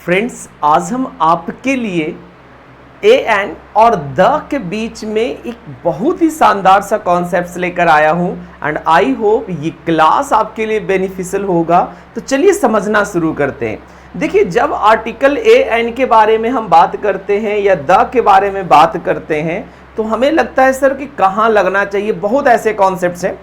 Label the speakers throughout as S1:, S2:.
S1: Friends, आज हम आपके लिए ए एन और द के बीच में एक बहुत ही शानदार सा कॉन्सेप्ट लेकर आया हूं एंड आई होप ये क्लास आपके लिए बेनिफिशियल होगा। तो चलिए समझना शुरू करते हैं। देखिए, जब आर्टिकल ए एन के बारे में हम बात करते हैं या द के बारे में बात करते हैं तो हमें लगता है सर कि कहाँ लगना चाहिए। बहुत ऐसे कॉन्सेप्ट्स हैं,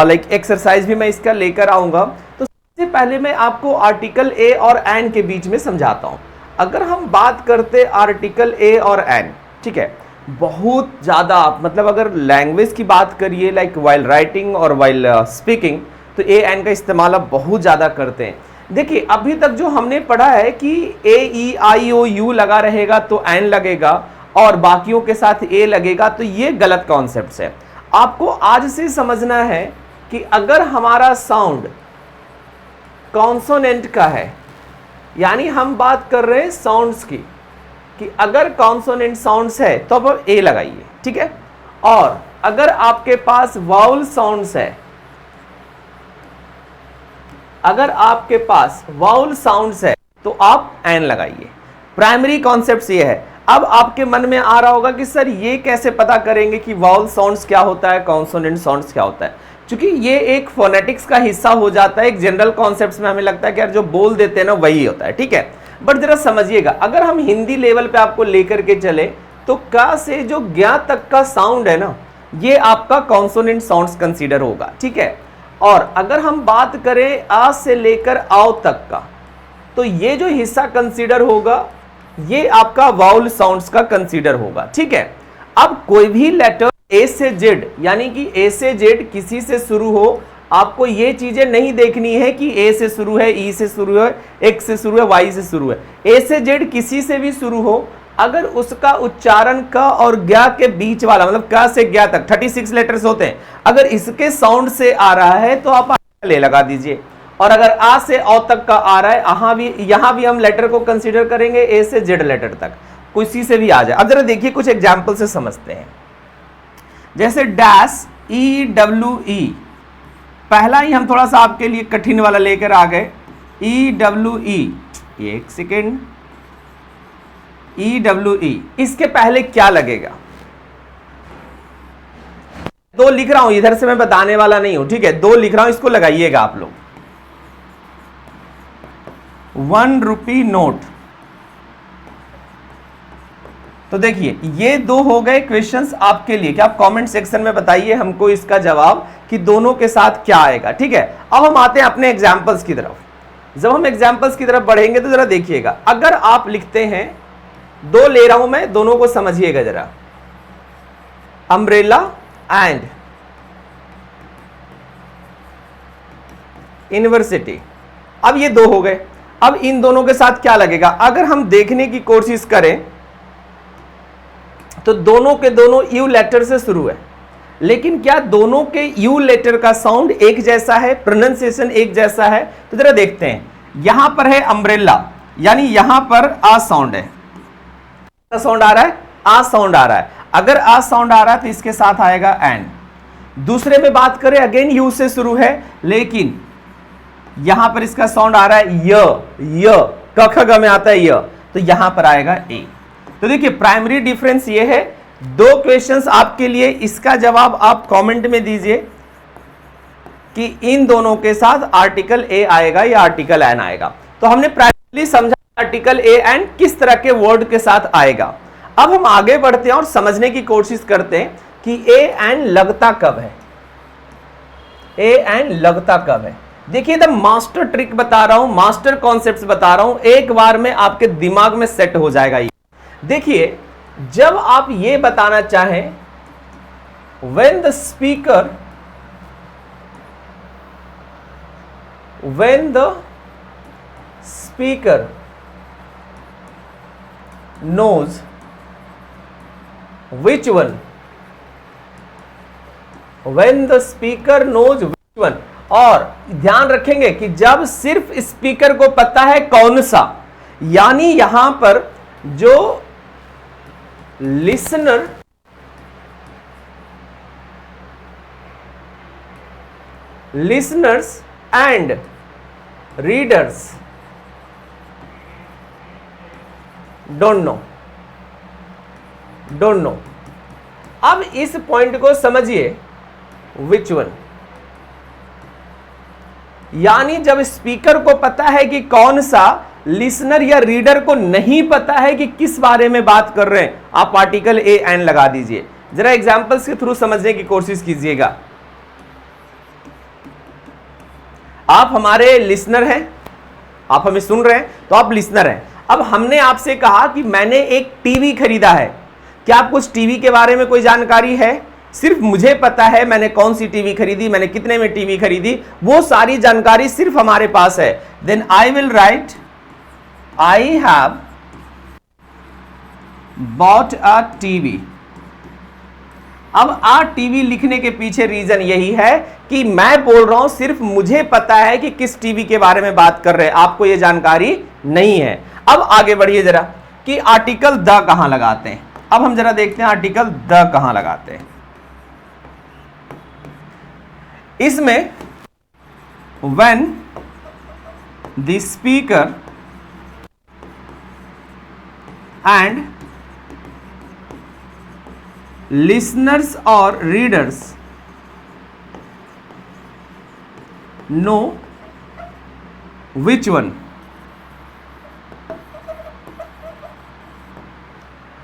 S1: लाइक एक्सरसाइज भी मैं इसका लेकर आऊँगा। तो सबसे पहले मैं आपको आर्टिकल ए और एन के बीच में समझाता हूँ। अगर हम बात करते आर्टिकल ए और एन, ठीक है, बहुत ज़्यादा आप मतलब अगर लैंग्वेज की बात करिए लाइक वाइल राइटिंग और वाइल स्पीकिंग, तो ए एन का इस्तेमाल आप बहुत ज़्यादा करते हैं। देखिए, अभी तक जो हमने पढ़ा है कि ए ई आई ओ यू लगा रहेगा तो एन लगेगा और बाकियों के साथ ए लगेगा, तो ये गलत कॉन्सेप्ट है। आपको आज से समझना है कि अगर हमारा साउंड कॉन्सोनेंट का है, यानी हम बात कर रहे हैं साउंड्स की, कि अगर कॉन्सोनेंट साउंड्स है तो आप ए लगाइए, ठीक है। और अगर आपके पास वाउल साउंड्स है, अगर आपके पास वाउल साउंड्स है तो आप एन लगाइए। प्राइमरी कॉन्सेप्ट ये है। अब आपके मन में आ रहा होगा कि सर ये कैसे पता करेंगे कि वाउल साउंड्स क्या होता है, कॉन्सोनेंट साउंड्स क्या होता है। क्योंकि ये एक फोनेटिक्स का हिस्सा हो जाता है। एक जनरल कॉन्सेप्ट्स में हमें लगता है कि यार जो बोल देते हैं ना वही होता है, ठीक है। बट जरा समझिएगा, अगर हम हिंदी लेवल पे आपको लेकर के चले तो का से जो ज्ञा तक का साउंड है ना, ये आपका कॉन्सोनेंट साउंड्स कंसीडर होगा, ठीक है। और अगर हम बात करें आ से लेकर आओ तक का, तो ये जो हिस्सा कंसीडर होगा ये आपका वाउल साउंड्स का कंसीडर होगा, ठीक है। अब कोई भी लेटर ए से जेड, यानी कि ए से जेड किसी से शुरू हो, आपको ये चीजें नहीं देखनी है कि ए से शुरू है, ई से शुरू है, एक्स से शुरू है, वाई से शुरू है। ए से जेड किसी से भी शुरू हो, अगर उसका उच्चारण क और ज्ञा के बीच वाला, मतलब क से ज्ञा तक 36 लेटर्स होते हैं, अगर इसके साउंड से आ रहा है तो आप ले लगा दीजिए। और अगर आ से औ तक का आ रहा है, यहां भी हम लेटर को कंसीडर करेंगे ए से जेड लेटर तक, किसी से भी आ जाए। अब जरा देखिए, कुछ एग्जाम्पल से समझते हैं। जैसे डैश ई डब्ल्यू ई, पहला ही हम थोड़ा सा आपके लिए कठिन वाला लेकर आ गए। ई डब्ल्यू ई, एक सेकेंड, ई डब्ल्यू ई, इसके पहले क्या लगेगा? दो लिख रहा हूं, इधर से मैं बताने वाला नहीं हूं, ठीक है। दो लिख रहा हूं, इसको लगाइएगा आप लोग। 1 रुपी नोट। तो देखिए, ये दो हो गए क्वेश्चंस आपके लिए, कि आप कमेंट सेक्शन में बताइए हमको इसका जवाब कि दोनों के साथ क्या आएगा, ठीक है। अब हम आते हैं अपने एग्जाम्पल्स की तरफ। जब हम एग्जाम्पल्स की तरफ बढ़ेंगे तो जरा देखिएगा, अगर आप लिखते हैं, दो ले रहा हूं मैं, दोनों को समझिएगा जरा। अम्ब्रेला एंड यूनिवर्सिटी, अब ये दो हो गए। अब इन दोनों के साथ क्या लगेगा? अगर हम देखने की कोशिश करें तो दोनों के दोनों यू लेटर से शुरू है, लेकिन क्या दोनों के यू लेटर का साउंड एक जैसा है, प्रोनाउंसिएशन एक जैसा है? तो जरा देखते हैं। यहां पर है अम्ब्रेला, यानी यहां पर आ साउंड है, साउंड आ रहा है, आ साउंड आ रहा है। अगर आ साउंड आ रहा है तो इसके साथ आएगा एन। दूसरे में बात करें, अगेन यू से शुरू है, लेकिन यहां पर इसका साउंड आ रहा है य, क ख ग में आता है य, तो यहां पर आएगा ए। तो देखिए, प्राइमरी डिफरेंस ये है। दो क्वेश्चंस आपके लिए, इसका जवाब आप कमेंट में दीजिए कि इन दोनों के साथ आर्टिकल ए आएगा या आर्टिकल एन आएगा। तो हमने प्राइमरी समझा आर्टिकल ए एन किस तरह के वर्ड के साथ आएगा। अब हम आगे बढ़ते हैं और समझने की कोशिश करते हैं कि ए एन लगता कब है, ए एन लगता कब है। देखिए, द मास्टर ट्रिक बता रहा हूं, मास्टर कॉन्सेप्ट्स बता रहा हूं, एक बार में आपके दिमाग में सेट हो जाएगा ये। देखिए, जब आप ये बताना चाहें when the speaker knows which one, when the speaker knows which one, और ध्यान रखेंगे कि जब सिर्फ स्पीकर को पता है कौन सा, यानी यहां पर जो listener listeners and readers don't know, don't know. अब इस पॉइंट को समझिए, विच वन, यानी जब स्पीकर को पता है कि कौन सा, लिसनर या रीडर को नहीं पता है कि किस बारे में बात कर रहे हैं, आप आर्टिकल ए एन लगा दीजिए। जरा एग्जांपल्स के थ्रू समझने की कोशिश कीजिएगा। आप हमारे लिसनर हैं, आप हमें सुन रहे हैं, तो आप लिसनर हैं। अब हमने आपसे कहा कि मैंने एक टीवी खरीदा है, क्या आपको उस टीवी के बारे में कोई जानकारी है? सिर्फ मुझे पता है मैंने कौन सी टीवी खरीदी, मैंने कितने में टीवी खरीदी, वो सारी जानकारी सिर्फ हमारे पास है। Then I will write I have bought a TV. अब आ टीवी लिखने के पीछे रीजन यही है कि मैं बोल रहा हूं सिर्फ मुझे पता है कि किस टीवी के बारे में बात कर रहे हैं, आपको यह जानकारी नहीं है। अब आगे बढ़िए जरा कि आर्टिकल द कहां लगाते हैं। अब हम जरा देखते हैं आर्टिकल द कहां लगाते हैं। इसमें when the speaker and listeners or readers know which one,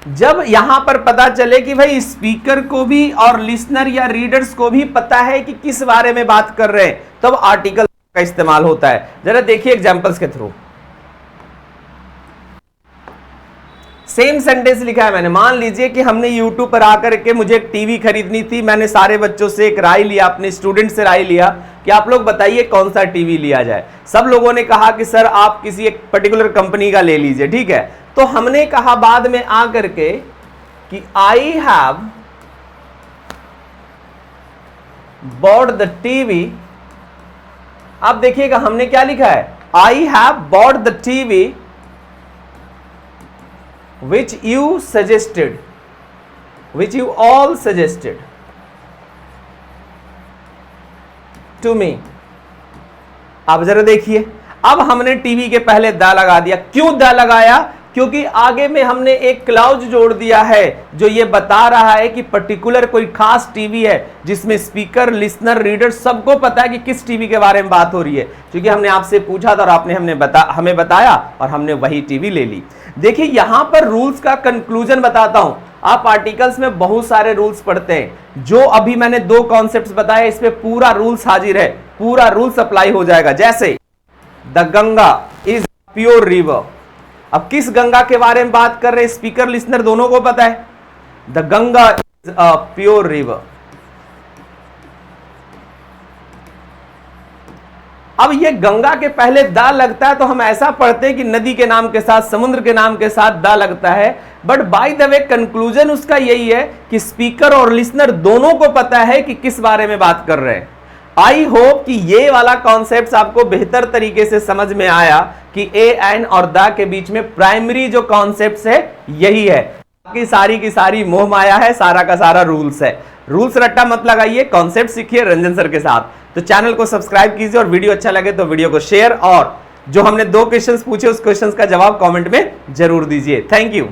S1: जब यहां पर पता चले कि भाई स्पीकर को भी और लिसनर या रीडर्स को भी पता है कि किस बारे में बात कर रहे हैं, तब आर्टिकल का इस्तेमाल होता है। जरा देखिए एग्जांपल्स के थ्रू। सेम सेंटेंस लिखा है मैंने। मान लीजिए कि हमने YouTube पर आकर के मुझे एक टीवी खरीदनी थी, मैंने सारे बच्चों से एक राय लिया, अपने स्टूडेंट से राय लिया कि आप लोग बताइए कौन सा टीवी लिया जाए। सब लोगों ने कहा कि सर आप किसी एक पर्टिकुलर कंपनी का ले लीजिए, ठीक है। तो हमने कहा बाद में आकर के कि आई हैव बॉट द टीवी। अब देखिएगा हमने क्या लिखा है, आई have bought the TV which you suggested, which you all suggested to me। अब जरा देखिए, अब हमने टीवी के पहले द लगा दिया। क्यों द लगाया? क्योंकि आगे में हमने एक क्लाउज जोड़ दिया है जो ये बता रहा है कि पर्टिकुलर कोई खास टीवी है जिसमें स्पीकर, लिसनर, रीडर सबको पता है कि किस टीवी के बारे में बात हो रही है। क्योंकि हमने आपसे पूछा था और आपने हमें बताया और हमने वही टीवी ले ली। देखिए यहां पर रूल्स का कंक्लूजन बताता हूं। आप आर्टिकल्स में बहुत सारे रूल्स पढ़ते हैं, जो अभी मैंने दो कॉन्सेप्ट्स बताए इस पे पूरा रूल्स हाजिर है, पूरा रूल्स अप्लाई हो जाएगा। जैसे the Ganga is pure river. अब किस गंगा के बारे में बात कर रहे हैं, स्पीकर लिसनर दोनों को पता है। The Ganga is a pure river. अब ये गंगा के पहले द लगता है तो हम ऐसा पढ़ते हैं कि नदी के नाम के साथ, समुद्र के नाम के साथ द लगता है, but by the way conclusion उसका यही है कि स्पीकर और लिसनर दोनों को पता है कि किस बारे में बात कर रहे हैं। आई होप कि ये वाला कॉन्सेप्ट आपको बेहतर तरीके से समझ में आया कि ए एन और द के बीच में प्राइमरी जो कॉन्सेप्ट है यही है। बाकी सारी की सारी मोह माया है, सारा का सारा रूल्स है। रूल्स रट्टा मत लगाइए, कॉन्सेप्ट सीखिए रंजन सर के साथ। तो चैनल को सब्सक्राइब कीजिए और वीडियो अच्छा लगे तो वीडियो को शेयर, और जो हमने दो क्वेश्चंस पूछे उस क्वेश्चंस का जवाब कमेंट में जरूर दीजिए। Thank you.